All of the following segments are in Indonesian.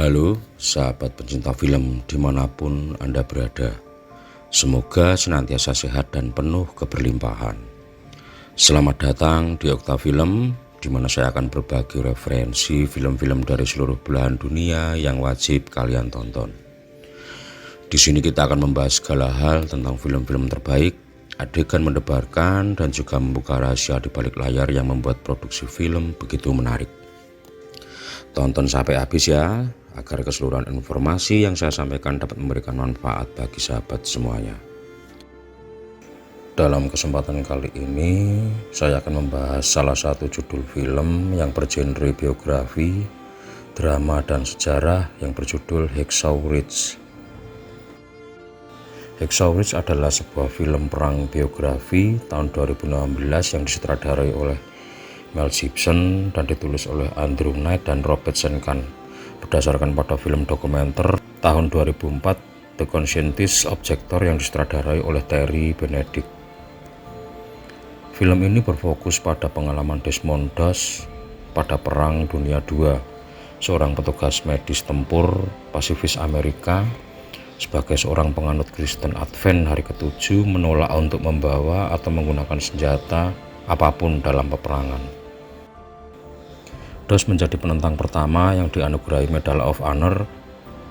Halo sahabat pencinta film dimanapun Anda berada. Semoga senantiasa sehat dan penuh keberlimpahan. Selamat datang di Okta Film, di mana saya akan berbagi referensi film-film dari seluruh belahan dunia yang wajib kalian tonton. Di sini kita akan membahas segala hal tentang film-film terbaik, adegan mendebarkan, dan juga membuka rahasia di balik layar yang membuat produksi film begitu menarik. Tonton sampai habis ya, agar keseluruhan informasi yang saya sampaikan dapat memberikan manfaat bagi sahabat semuanya. Dalam kesempatan kali ini, saya akan membahas salah satu judul film yang bergenre biografi, drama, dan sejarah yang berjudul Hacksaw Ridge. Hacksaw Ridge adalah sebuah film perang biografi tahun 2016 yang disutradarai oleh Mel Gibson dan ditulis oleh Andrew Knight dan Robert Schenkan, berdasarkan pada film dokumenter tahun 2004 The Conscientious Objector yang disutradarai oleh Terry Benedict. Film ini berfokus pada pengalaman Desmond Doss pada Perang Dunia II, seorang petugas medis tempur pasifis Amerika. Sebagai seorang penganut Kristen Advent hari ke-7 menolak untuk membawa atau menggunakan senjata apapun dalam peperangan. Doss menjadi penentang pertama yang dianugerahi Medal of Honor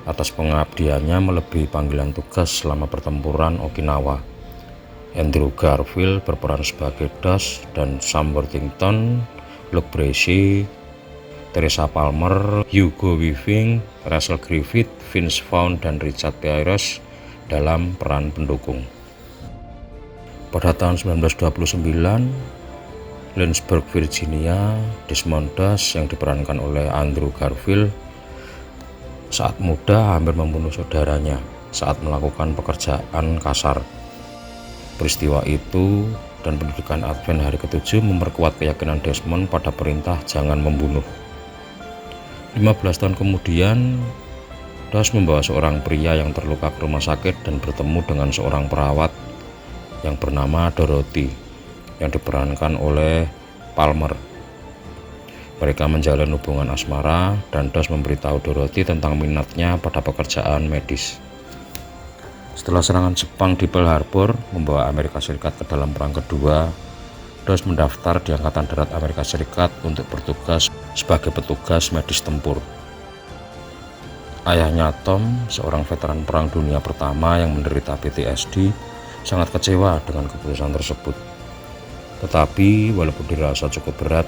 atas pengabdiannya melebihi panggilan tugas selama pertempuran Okinawa. Andrew Garfield berperan sebagai Doss dan Sam Worthington, Luke Bracey, Teresa Palmer, Hugo Weaving, Rachel Griffith, Vince Vaughn, dan Richard Pearos dalam peran pendukung. Pada tahun 1929, Lynchburg, Virginia, Desmond Doss yang diperankan oleh Andrew Garfield saat muda hampir membunuh saudaranya saat melakukan pekerjaan kasar. Peristiwa itu dan pendidikan Advent hari ke-7 memperkuat keyakinan Desmond pada perintah jangan membunuh. 15 tahun kemudian, Doss membawa seorang pria yang terluka ke rumah sakit dan bertemu dengan seorang perawat yang bernama Dorothy yang diperankan oleh Palmer. Mereka menjalin hubungan asmara dan Doss memberitahu Dorothy tentang minatnya pada pekerjaan medis. Setelah serangan Jepang di Pearl Harbor membawa Amerika Serikat ke dalam Perang Kedua, Doss mendaftar di Angkatan Darat Amerika Serikat untuk bertugas sebagai petugas medis tempur. Ayahnya Tom, seorang veteran Perang Dunia Pertama yang menderita PTSD, sangat kecewa dengan keputusan tersebut. Tetapi walaupun dirasa cukup berat,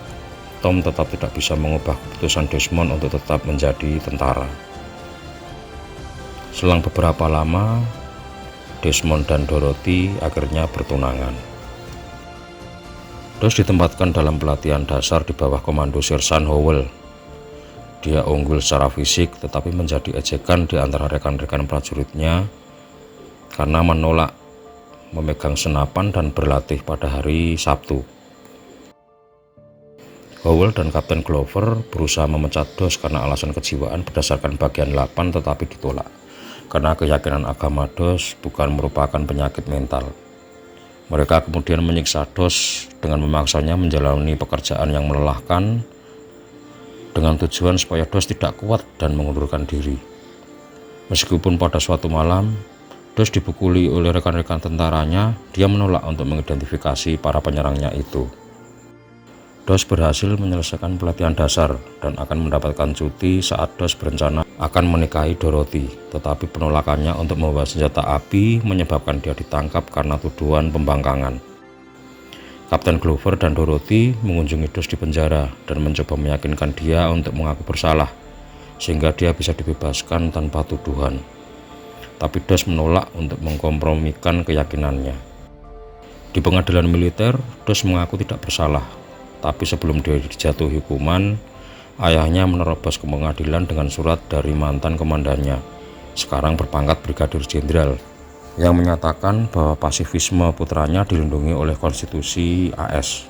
Tom tetap tidak bisa mengubah keputusan Desmond untuk tetap menjadi tentara. Selang beberapa lama, Desmond dan Dorothy akhirnya bertunangan. Doss ditempatkan dalam pelatihan dasar di bawah komando Sersan Howell. Dia unggul secara fisik tetapi menjadi ejekan di antara rekan-rekan prajuritnya karena menolak memegang senapan dan berlatih pada hari Sabtu. Howell dan Kapten Glover berusaha memecat Doss karena alasan kejiwaan berdasarkan bagian 8 tetapi ditolak karena keyakinan agama Doss bukan merupakan penyakit mental. Mereka kemudian menyiksa Doss dengan memaksanya menjalani pekerjaan yang melelahkan dengan tujuan supaya Doss tidak kuat dan mengundurkan diri. Meskipun pada suatu malam Doss dipukuli oleh rekan-rekan tentaranya, dia menolak untuk mengidentifikasi para penyerangnya itu. Doss berhasil menyelesaikan pelatihan dasar dan akan mendapatkan cuti saat Doss berencana akan menikahi Dorothy, tetapi penolakannya untuk membawa senjata api menyebabkan dia ditangkap karena tuduhan pembangkangan. Kapten Glover dan Dorothy mengunjungi Doss di penjara dan mencoba meyakinkan dia untuk mengaku bersalah, sehingga dia bisa dibebaskan tanpa tuduhan. Tapi Doss menolak untuk mengkompromikan keyakinannya. Di pengadilan militer, Doss mengaku tidak bersalah, tapi sebelum dia dijatuhi hukuman, ayahnya menerobos ke pengadilan dengan surat dari mantan komandannya, sekarang berpangkat Brigadir Jenderal, yang menyatakan bahwa pasifisme putranya dilindungi oleh konstitusi AS.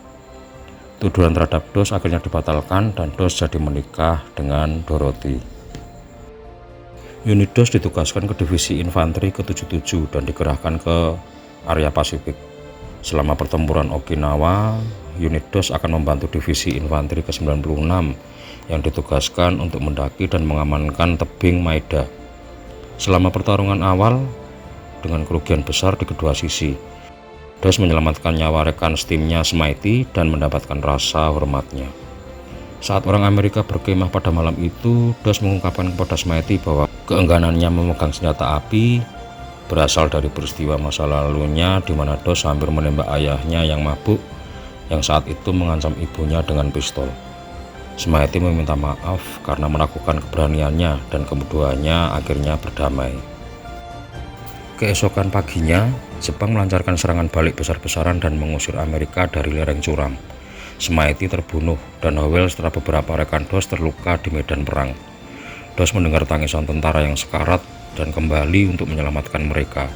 Tuduhan terhadap Doss akhirnya dibatalkan dan Doss jadi menikah dengan Dorothy. Unit Doss ditugaskan ke Divisi Infanteri ke-77 dan dikerahkan ke area Pasifik. Selama pertempuran Okinawa, unit Doss akan membantu Divisi Infanteri ke-96 yang ditugaskan untuk mendaki dan mengamankan tebing Maeda. Selama pertarungan awal, dengan kerugian besar di kedua sisi, DOS menyelamatkan nyawa rekan setimnya Smitey dan mendapatkan rasa hormatnya. Saat orang Amerika berkemah pada malam itu, DOS mengungkapkan kepada Smitey bahwa keengganannya memegang senjata api berasal dari peristiwa masa lalunya di mana DOS hampir menembak ayahnya yang mabuk yang saat itu mengancam ibunya dengan pistol. Smitey meminta maaf karena meragukan keberaniannya dan keduanya akhirnya berdamai. Keesokan paginya, Jepang melancarkan serangan balik besar-besaran dan mengusir Amerika dari lereng curam. Smitey terbunuh dan Howell setelah beberapa rekan DOS terluka di medan perang. DOS mendengar tangisan tentara yang sekarat dan kembali untuk menyelamatkan mereka,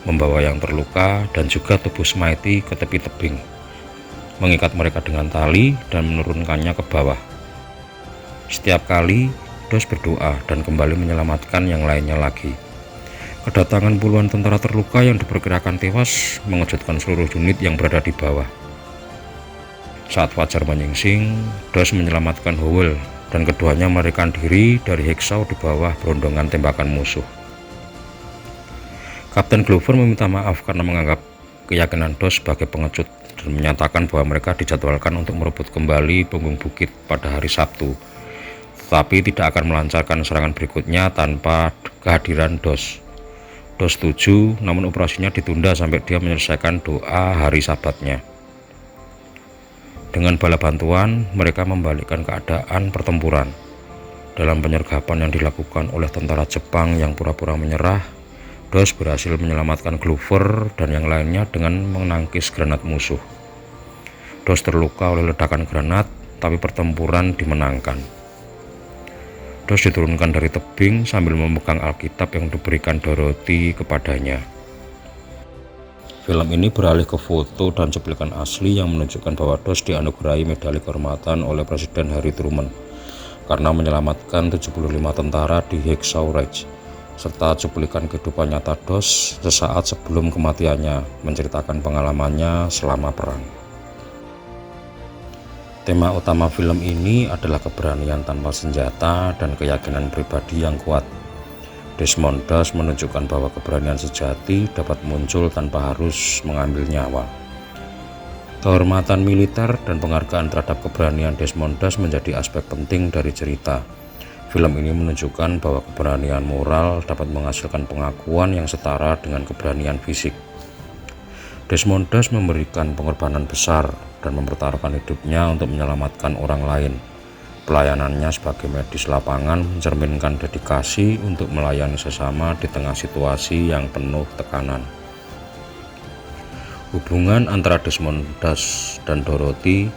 membawa yang terluka dan juga tubuh Smitey ke tepi tebing, mengikat mereka dengan tali dan menurunkannya ke bawah. Setiap kali DOS berdoa dan kembali menyelamatkan yang lainnya lagi. Kedatangan puluhan tentara terluka yang diperkirakan tewas mengejutkan seluruh unit yang berada di bawah. Saat fajar menyingsing, DOS menyelamatkan Howell dan keduanya melarikan diri dari Hickshaw di bawah berondongan tembakan musuh. Kapten Glover meminta maaf karena menganggap keyakinan DOS sebagai pengecut dan menyatakan bahwa mereka dijadwalkan untuk merebut kembali punggung bukit pada hari Sabtu, tetapi tidak akan melancarkan serangan berikutnya tanpa kehadiran DOS. DOS setuju, namun operasinya ditunda sampai dia menyelesaikan doa hari Sabatnya. Dengan bala bantuan, mereka membalikkan keadaan pertempuran. Dalam penyergapan yang dilakukan oleh tentara Jepang yang pura-pura menyerah, DOS berhasil menyelamatkan Glover dan yang lainnya dengan menangkis granat musuh. DOS terluka oleh ledakan granat, tapi pertempuran dimenangkan. DOS diturunkan dari tebing sambil memegang Alkitab yang diberikan Dorothy kepadanya. Film ini beralih ke foto dan cuplikan asli yang menunjukkan bahwa DOS dianugerahi medali kehormatan oleh Presiden Harry Truman karena menyelamatkan 75 tentara di Hickshaw Ridge, serta cuplikan kehidupan nyata DOS sesaat sebelum kematiannya menceritakan pengalamannya selama perang. Tema utama film ini adalah keberanian tanpa senjata dan keyakinan pribadi yang kuat. Desmond DOS menunjukkan bahwa keberanian sejati dapat muncul tanpa harus mengambil nyawa. Kehormatan militer dan penghargaan terhadap keberanian Desmond DOS menjadi aspek penting dari cerita. Film ini menunjukkan bahwa keberanian moral dapat menghasilkan pengakuan yang setara dengan keberanian fisik. Desmond DOS memberikan pengorbanan besar dan mempertaruhkan hidupnya untuk menyelamatkan orang lain. Pelayanannya sebagai medis lapangan mencerminkan dedikasi untuk melayani sesama di tengah situasi yang penuh tekanan. Hubungan antara Desmond DOS dan Dorothy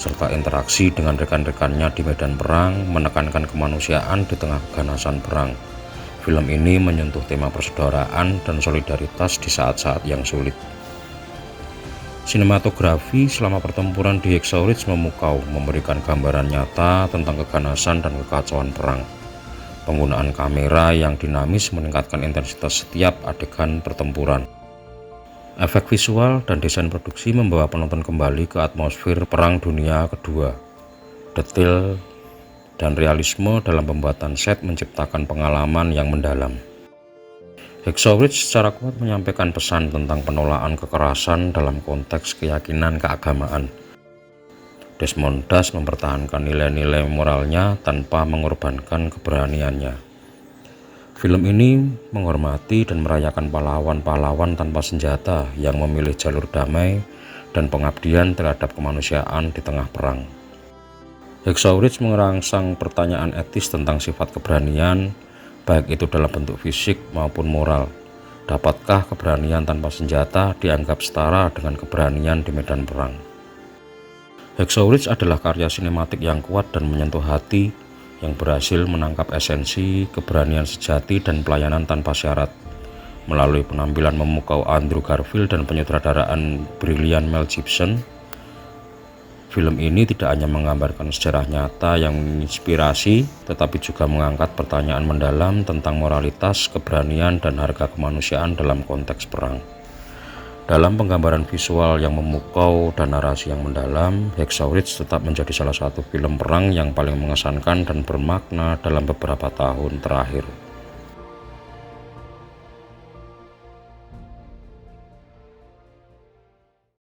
serta interaksi dengan rekan-rekannya di medan perang menekankan kemanusiaan di tengah keganasan perang. Film ini menyentuh tema persaudaraan dan solidaritas di saat-saat yang sulit. Sinematografi selama pertempuran di Hickshaw Ridge memukau, memberikan gambaran nyata tentang keganasan dan kekacauan perang. Penggunaan kamera yang dinamis meningkatkan intensitas setiap adegan pertempuran. Efek visual dan desain produksi membawa penonton kembali ke atmosfer Perang Dunia Kedua. Detail dan realisme dalam pembuatan set menciptakan pengalaman yang mendalam. Hickshaw Ridge secara kuat menyampaikan pesan tentang penolakan kekerasan dalam konteks keyakinan keagamaan. Desmond DOS mempertahankan nilai-nilai moralnya tanpa mengorbankan keberaniannya. Film ini menghormati dan merayakan pahlawan-pahlawan tanpa senjata yang memilih jalur damai dan pengabdian terhadap kemanusiaan di tengah perang. Hickshaw Ridge merangsang pertanyaan etis tentang sifat keberanian, baik itu dalam bentuk fisik maupun moral. Dapatkah keberanian tanpa senjata dianggap setara dengan keberanian di medan perang? Hickshaw Ridge adalah karya sinematik yang kuat dan menyentuh hati, yang berhasil menangkap esensi keberanian sejati dan pelayanan tanpa syarat. Melalui penampilan memukau Andrew Garfield dan penyutradaraan brilian Mel Gibson, film ini tidak hanya menggambarkan sejarah nyata yang menginspirasi, tetapi juga mengangkat pertanyaan mendalam tentang moralitas, keberanian, dan harga kemanusiaan dalam konteks perang. Dalam penggambaran visual yang memukau dan narasi yang mendalam, Hacksaw Ridge tetap menjadi salah satu film perang yang paling mengesankan dan bermakna dalam beberapa tahun terakhir.